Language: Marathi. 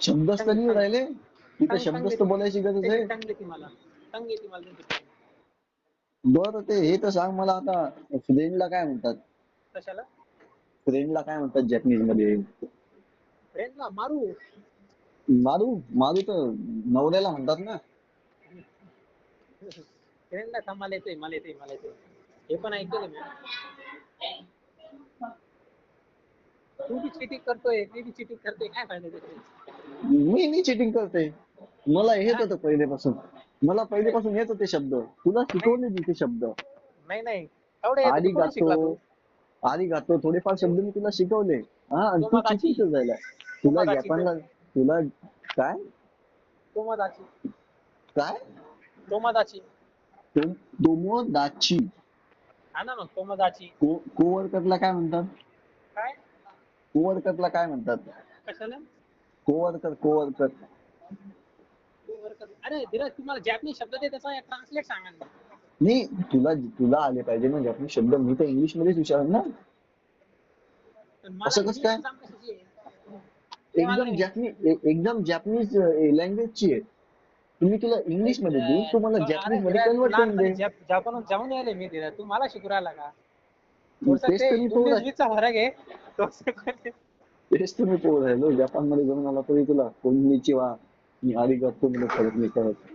शब्दच तर सांग नाही सांग राहिले तिथं, सांग सांग शब्दच तर येते बोलायची गरज आहे. सांग येते मला. सांग येते मला त्यांची. बरं ते हे तर सांग मला आता, फ्रेंडला काय म्हणतात? कशाला? फ्रेंडला काय म्हणतात जॅपनीज मध्ये? फ्रेंडला मारू. मारू. मारू तर नवऱ्याला म्हणतात ना. फ्रेंडला का मला येतोय मला येतोय मला येतोय. हे पण ऐकलं मी. तू बी चिटिंग करतोय मी बी चिटिंग करतोय काय फायदा त्याचा? मी नाही चिटिंग करते, मला येत होतं पहिलेपासून. मला पहिलेपासून येत होते शब्द, तुला नाही शिकवले मी ते शब्द. नाही नाही एवढे येत ते आधी कुठून गातो, शिकला तू? आधी गातो थोडेफार शब्द मी तुला शिकवले. हा, आणि तू तोमादाची चिटिंग जायला. तुला तोमादाची जपानला, तुला काय तोमादाची काय तोमादाची दोमोदाची. हा ना मग तोमादाची. कोवर्करला काय म्हणतात? काय कोवर्करला काय म्हणतात? कशाला? Co-worker, co-worker. अरे धीरज तुम्हाला जॅपनीज शब्द दे त्याचा ट्रान्सलेट सांगा ना. नाही, तुला तुला आले पाहिजे ना जॅपनीज शब्द, मी तर इंग्लिश मध्येच विचारलं ना. पण मला असं कसं इंग्लिश काय? एक्झाम कशाची आहे? ते मला एकदम नाही माहिती. जॅपनीज, एकदम जॅपनीज लँग्वेजची आहे. तुम्ही तुला इंग्लिश मध्ये देईन, तुम्हाला अरे जॅपनीज मध्ये धीरज तू कन्वर्ट करून लहानपणी दे. जपानहून जाऊन यायले मी धीरज तू मला शिकू राहिला का? थोडस तेच ते तर मी पोर 19-20 चा फरक आहे. तेच तुम्ही पोर राहिलो. जपान मध्ये जाऊन आला तरी तुला कोणीची वा आणि आरिगातो मध्ये फरक नाही करत.